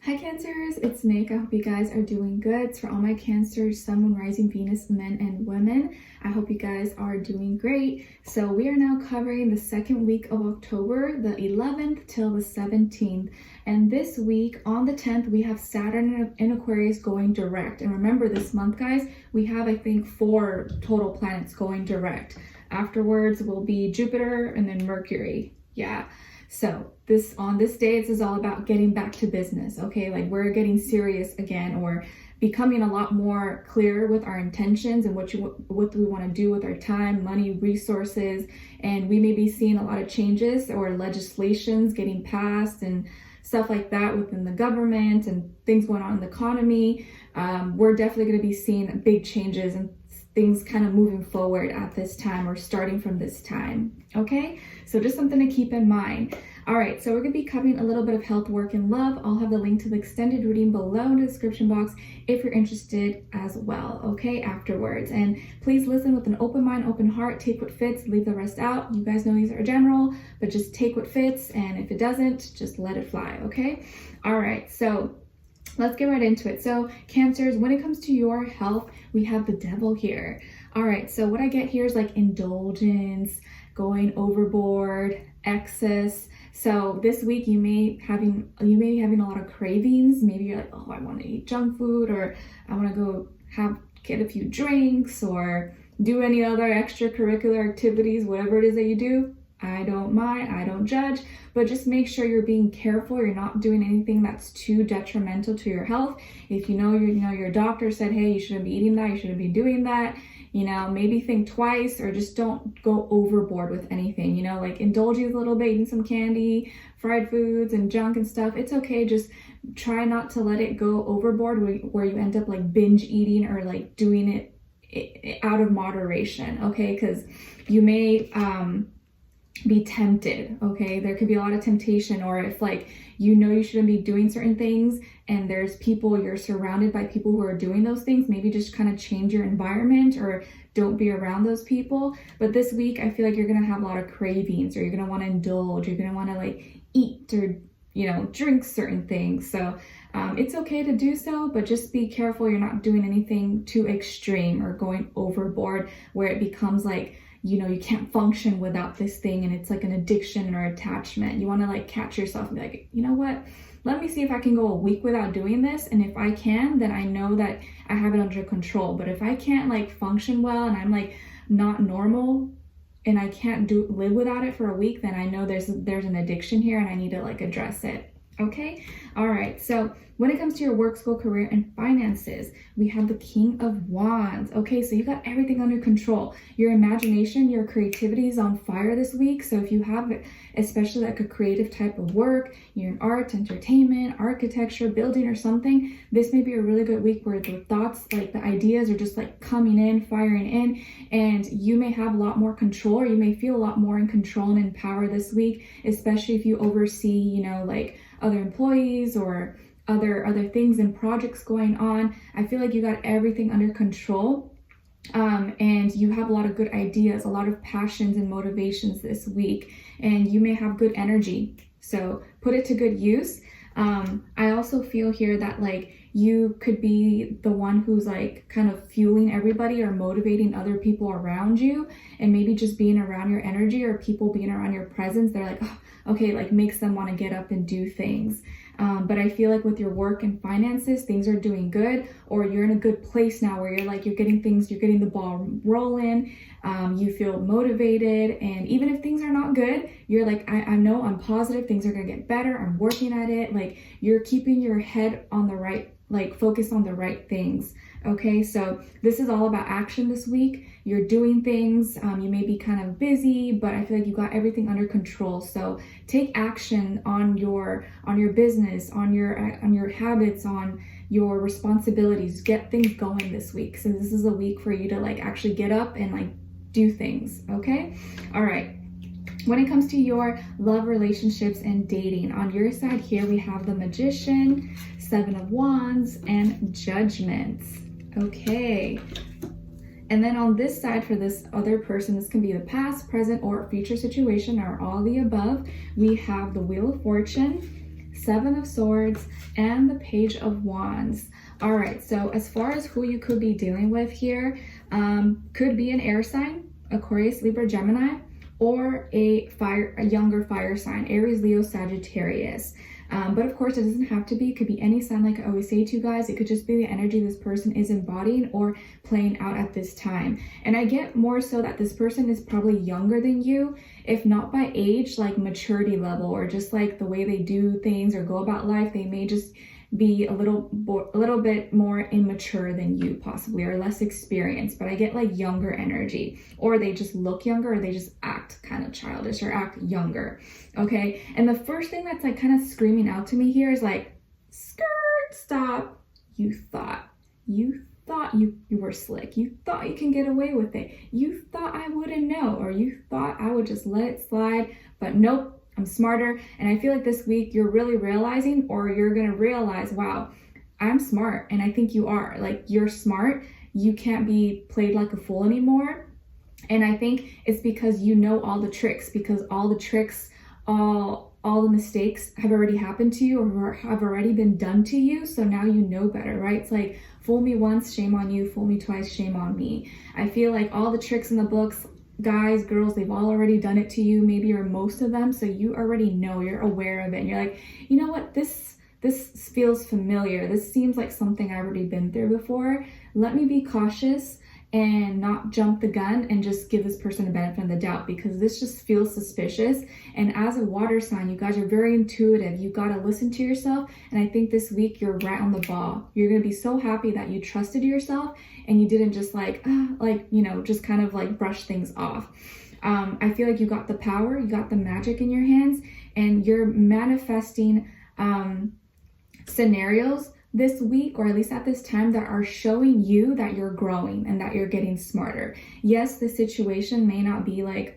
Hi Cancers, it's Nick. I hope you guys are doing good. It's for all my Cancers, Sun, Moon, Rising, Venus, men and women. I hope you guys are doing great. So we are now covering the second week of October, the 11th till the 17th. And this week on the 10th, we have Saturn in Aquarius going direct. And remember this month, guys, we have, I think, 4 total planets going direct. Afterwards will be Jupiter and then Mercury. Yeah. So on this day, this is all about getting back to business, okay? Like we're getting serious again, or becoming a lot more clear with our intentions and what we want to do with our time, money, resources. And we may be seeing a lot of changes or legislations getting passed and stuff like that within the government and things going on in the economy. We're definitely going to be seeing big changes and things kind of moving forward at this time or starting from this time, okay? So just something to keep in mind. All right, so we're going to be covering a little bit of health, work, and love. I'll have the link to the extended reading below in the description box if you're interested as well, okay, afterwards. And please listen with an open mind, open heart, take what fits, leave the rest out. You guys know these are general, but just take what fits, and if it doesn't, just let it fly, okay? All right, so let's get right into it. So Cancers, when it comes to your health, we have the devil here. All right, so what I get here is like indulgence, going overboard, excess. So this week you may be having a lot of cravings. Maybe you're like, oh, I want to eat junk food, or I want to go get a few drinks, or do any other extracurricular activities, whatever it is that you do. I don't mind, I don't judge, but just make sure you're being careful. You're not doing anything that's too detrimental to your health. If your doctor said, hey, you shouldn't be eating that, you shouldn't be doing that, maybe think twice, or just don't go overboard with anything, like indulge you a little bit, eating some candy, fried foods and junk and stuff. It's okay. Just try not to let it go overboard where you end up like binge eating or like doing it out of moderation. Okay. Because you may, be tempted, okay? There could be a lot of temptation, or if you shouldn't be doing certain things and you're surrounded by people who are doing those things, maybe just kind of change your environment or don't be around those people. But this week, I feel like you're gonna have a lot of cravings, or you're gonna want to indulge, you're gonna want to like eat or drink certain things. So it's okay to do so, but just be careful you're not doing anything too extreme or going overboard where it becomes like you can't function without this thing and it's like an addiction or attachment. You want to like catch yourself and be like, you know what? Let me see if I can go a week without doing this. And if I can, then I know that I have it under control. But if I can't like function well and I'm like not normal and I can't live without it for a week, then I know there's an addiction here and I need to like address it. Okay. All right. So when it comes to your work, school, career, and finances, we have the King of Wands. Okay. So you got everything under control. Your imagination, your creativity is on fire this week. So if you have especially like a creative type of work, you're in art, entertainment, architecture, building or something, this may be a really good week where the thoughts, like the ideas are just like coming in, firing in, and you may have a lot more control, or you may feel a lot more in control and in power this week, especially if you oversee, like other employees or other things and projects going on. I feel like you got everything under control, and you have a lot of good ideas, a lot of passions and motivations this week, and you may have good energy. So put it to good use. I also feel here that like you could be the one who's like kind of fueling everybody or motivating other people around you, and maybe just being around your energy or people being around your presence, they're like, oh, okay, like makes them want to get up and do things. But I feel like with your work and finances, things are doing good, or you're in a good place now where you're getting the ball rolling. You feel motivated, and even if things are not good, you're like, I know I'm positive things are going to get better. I'm working at it. Like you're keeping your head on the right, like focus on the right things. Okay, so this is all about action this week. You're doing things. You may be kind of busy, but I feel like you got everything under control. So take action on your business, on your habits, on your responsibilities. Get things going this week. So this is a week for you to like actually get up and like do things. Okay, all right. When it comes to your love, relationships, and dating, on your side here we have the Magician, 7 of Wands, and Judgment. Okay. And then on this side, for this other person, this can be the past, present, or future situation, or all the above, we have the Wheel of Fortune, Seven of Swords, and the Page of Wands. All right, so as far as who you could be dealing with here, could be an air sign, Aquarius, Libra, Gemini, or a younger fire sign, Aries, Leo, Sagittarius. But of course, it doesn't have to be. It could be any sign, like I always say to you guys. It could just be the energy this person is embodying or playing out at this time. And I get more so that this person is probably younger than you, if not by age, like maturity level, or just like the way they do things or go about life. They may just be a little bit more immature than you possibly, or less experienced. But I get like younger energy, or they just look younger, or they just act kind of childish or act younger. Okay, and the first thing that's like kind of screaming out to me here is like, skirt, stop. You thought you were slick. You thought you can get away with it. You thought I wouldn't know, or you thought I would just let it slide. But nope, I'm smarter. And I feel like this week you're really realizing, or you're gonna realize, wow, I'm smart. And I think you are. Like, you're smart. You can't be played like a fool anymore. And I think it's because you know all the tricks, because all the tricks, all the mistakes have already happened to you, or have already been done to you. So now you know better, right? It's like, fool me once, shame on you. Fool me twice, shame on me. I feel like all the tricks in the books, guys, girls, they've all already done it to you, maybe, or most of them. So you already know, you're aware of it. And you're like, you know what? This feels familiar. This seems like something I've already been through before. Let me be cautious and not jump the gun and just give this person a benefit of the doubt, because this just feels suspicious. And as a water sign, you guys are very intuitive. You got to listen to yourself. And I think this week you're right on the ball. You're going to be so happy that you trusted yourself and you didn't just just kind of like brush things off. I feel like you got the power, you got the magic in your hands, and you're manifesting scenarios this week, or at least at this time, that are showing you that you're growing and that you're getting smarter. Yes, the situation may not be like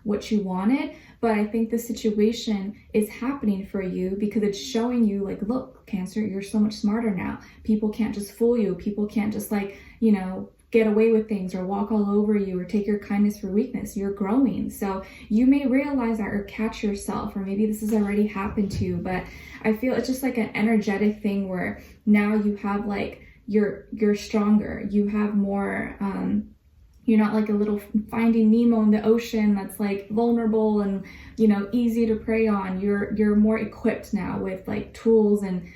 what you wanted, but I think the situation is happening for you because it's showing you, like, look, Cancer, you're so much smarter now. People can't just fool you. People can't just get away with things or walk all over you or take your kindness for weakness. You're growing. So you may realize that, or catch yourself, or maybe this has already happened to you, but I feel it's just like an energetic thing where now you have like, you're stronger. You have more, you're not like a little Finding Nemo in the ocean that's like vulnerable and, easy to prey on. You're more equipped now with like tools and,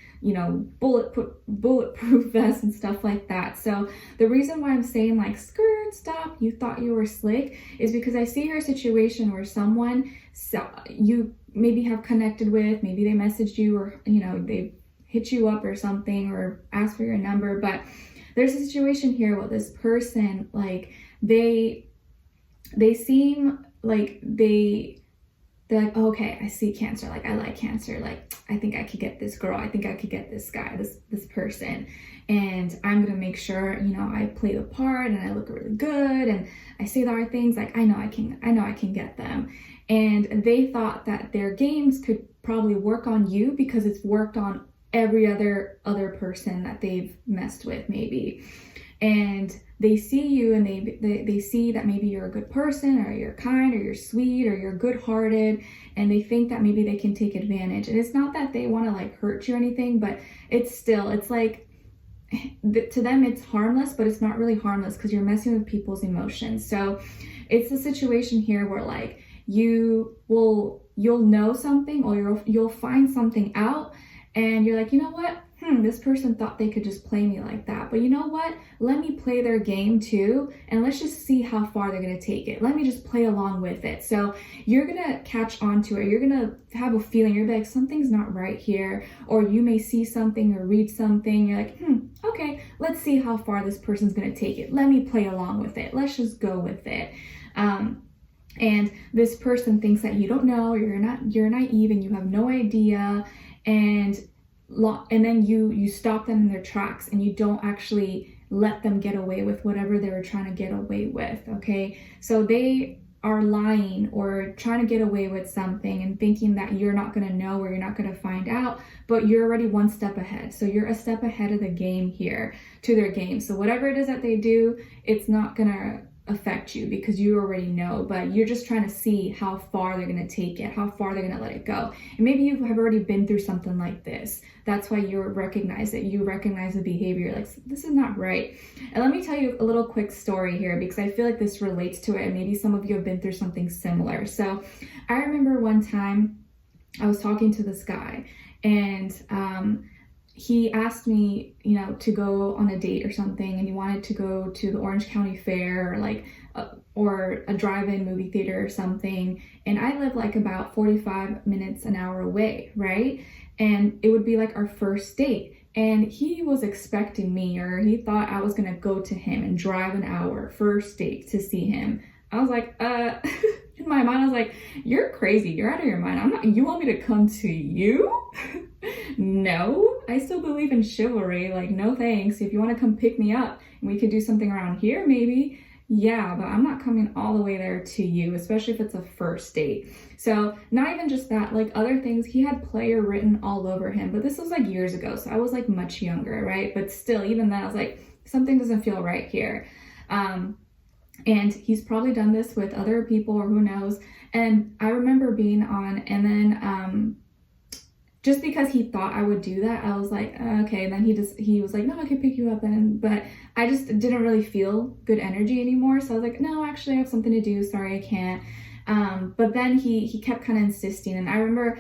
bulletproof vests and stuff like that. So the reason why I'm saying like, skirt, stop, you thought you were slick, is because I see her situation where someone you maybe have connected with, maybe they messaged you, or, they hit you up or something, or asked for your number. But there's a situation here with this person, like they seem like they're like, oh, okay, I see Cancer. Like, I like Cancer. Like, I think I could get this girl. I think I could get this guy, this person. And I'm going to make sure, I play the part and I look really good and I say the right things. Like, I know I can get them. And they thought that their games could probably work on you because it's worked on every other person that they've messed with, maybe. And they see you and they see that maybe you're a good person, or you're kind, or you're sweet, or you're good-hearted, and they think that maybe they can take advantage. And it's not that they want to like hurt you or anything, but it's like, to them it's harmless, but it's not really harmless because you're messing with people's emotions. So it's a situation here where like you'll know something, or you'll find something out, and you're like, you know what? This person thought they could just play me like that. But you know what? Let me play their game too. And let's just see how far they're going to take it. Let me just play along with it. So you're going to catch on to it. You're going to have a feeling. You're like, something's not right here. Or you may see something or read something. You're like, okay, let's see how far this person's going to take it. Let me play along with it. Let's just go with it. And this person thinks that you don't know, or you're naive and you have no idea. And then you stop them in their tracks, and you don't actually let them get away with whatever they were trying to get away with. Okay, so they are lying or trying to get away with something and thinking that you're not going to know, or you're not going to find out, but you're already one step ahead. So you're a step ahead of the game here, to their game. So whatever it is that they do, it's not gonna affect you because you already know, but you're just trying to see how far they're going to take it, how far they're going to let it go. And maybe you have already been through something like this. That's why you recognize it. You recognize the behavior, like, this is not right. And let me tell you a little quick story here because I feel like this relates to it, and maybe some of you have been through something similar. So I remember one time I was talking to this guy, and he asked me, to go on a date or something, and he wanted to go to the Orange County Fair or like or a drive-in movie theater or something. And I live like about 45 minutes an hour away, right? And it would be like our first date. And he was expecting me, or he thought I was gonna go to him and drive an hour, first date, to see him. I was like, in my mind, I was like, you're crazy. You're out of your mind. You want me to come to you? No, I still believe in chivalry. Like, no thanks. If you want to come pick me up and we could do something around here, maybe. Yeah, but I'm not coming all the way there to you, especially if it's a first date. So not even just that, like other things, he had player written all over him, but this was like years ago. So I was like much younger, right? But still, even then I was like, something doesn't feel right here. And he's probably done this with other people, or who knows. And I remember being on, and then just because he thought I would do that, I was like, okay. And then he was like, no, I can pick you up. But I just didn't really feel good energy anymore. So I was like, no, actually I have something to do. Sorry, I can't. But then he kept kind of insisting. And I remember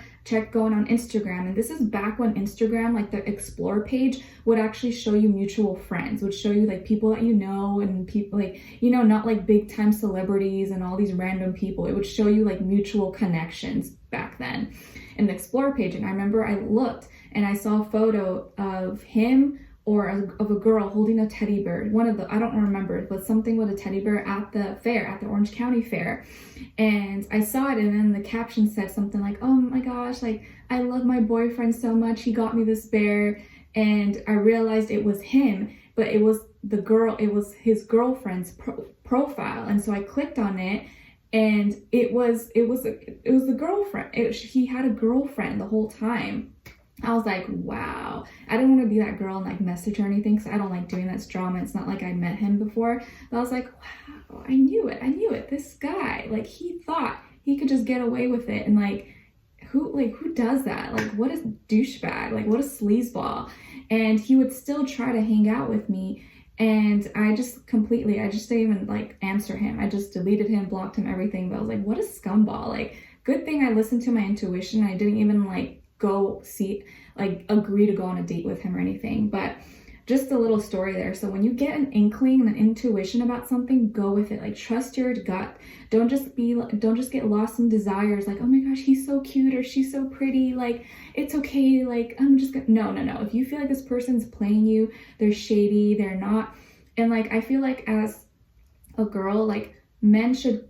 going on Instagram, and this is back when Instagram, like the explore page, would actually show you mutual friends, would show you like people that you know, and people like, not like big time celebrities and all these random people. It would show you like mutual connections back then in the explore page. And I remember I looked and I saw a photo of him or of a girl holding a teddy bear. I don't remember, but something with a teddy bear at the fair, at the Orange County Fair. And I saw it, and then the caption said something like, oh my gosh, like, I love my boyfriend so much, he got me this bear. And I realized it was him, but it was his girlfriend's profile. And so I clicked on it, and it was the girlfriend. He had a girlfriend the whole time. I was like, wow. I didn't want to be that girl and like message or anything, because I don't like doing that drama. It's not like I met him before. But I was like, wow, I knew it. This guy, like, he thought he could just get away with it. And like, who does that? Like, what a douchebag. Like, what a sleazeball. And he would still try to hang out with me. And I just didn't even like answer him. I just deleted him, blocked him, everything. But I was like, what a scumball. Like, good thing I listened to my intuition. I didn't even like agree to go on a date with him or anything. But just a little story there. So when you get an inkling and an intuition about something, go with it. Like, trust your gut. Don't just get lost in desires. Like, oh my gosh, he's so cute, or she's so pretty. Like, it's okay. Like, I'm just gonna, no. If you feel like this person's playing you, they're shady, they're not. And like, I feel like as a girl, like, men should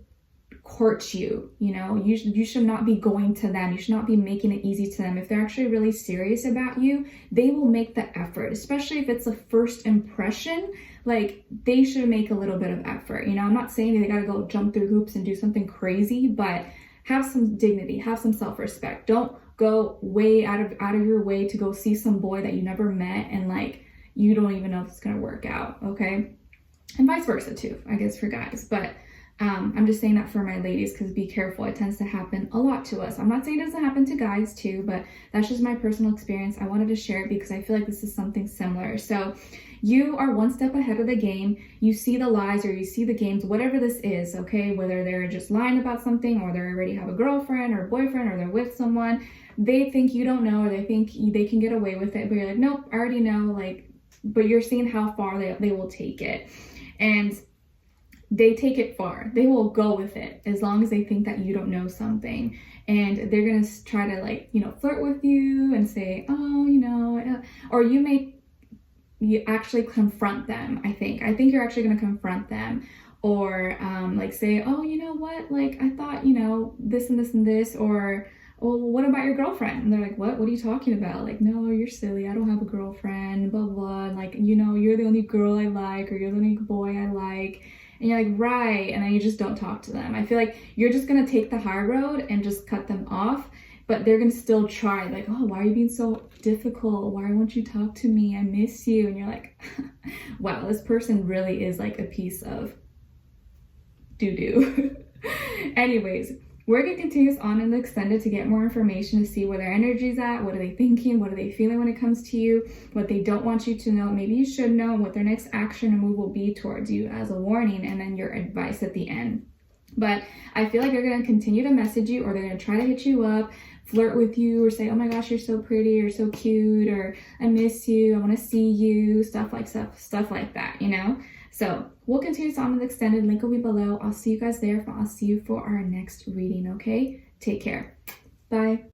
court you, you should not be going to them. You should not be making it easy to them. If they're actually really serious about you, they will make the effort, especially if it's a first impression. Like, they should make a little bit of effort. I'm not saying they gotta go jump through hoops and do something crazy, but have some dignity, have some self-respect. Don't go way out of your way to go see some boy that you never met and like you don't even know if it's gonna work out, okay? And vice versa too, I guess, for guys. But I'm just saying that for my ladies, because be careful. It tends to happen a lot to us. I'm not saying it doesn't happen to guys too, but that's just my personal experience. I wanted to share it because I feel like this is something similar. So you are one step ahead of the game. You see the lies, or you see the games, whatever this is, okay? Whether they're just lying about something, or they already have a girlfriend or a boyfriend, or they're with someone. They think you don't know, or they think they can get away with it, but you're like, nope, I already know. Like, but you're seeing how far they will take it. And they take it far. They will go with it as long as they think that you don't know something. And they're going to try to like, flirt with you and say, oh, or you actually confront them. I think you're actually going to confront them, or like say, oh, you know what? Like, I thought, this and this and this, or, oh, what about your girlfriend? And they're like, what are you talking about? Like, no, you're silly. I don't have a girlfriend, blah, blah. And like, you're the only girl I like, or you're the only boy I like. And you're like, right. And then you just don't talk to them. I feel like you're just going to take the high road and just cut them off. But they're going to still try. Like, oh, why are you being so difficult? Why won't you talk to me? I miss you. And you're like, wow, this person really is like a piece of doo-doo. Anyways, we're going to continue this on in the extended to get more information to see where their energy's at, what are they thinking, what are they feeling when it comes to you, what they don't want you to know, maybe you should know, what their next action or move will be towards you as a warning, and then your advice at the end. But I feel like they're going to continue to message you, or they're going to try to hit you up, flirt with you, or say, oh my gosh, you're so pretty, you're so cute, or I miss you, I want to see you, stuff like that, you know? So we'll continue this on with extended. Link will be below. I'll see you guys there. I'll see you for our next reading, okay? Take care. Bye.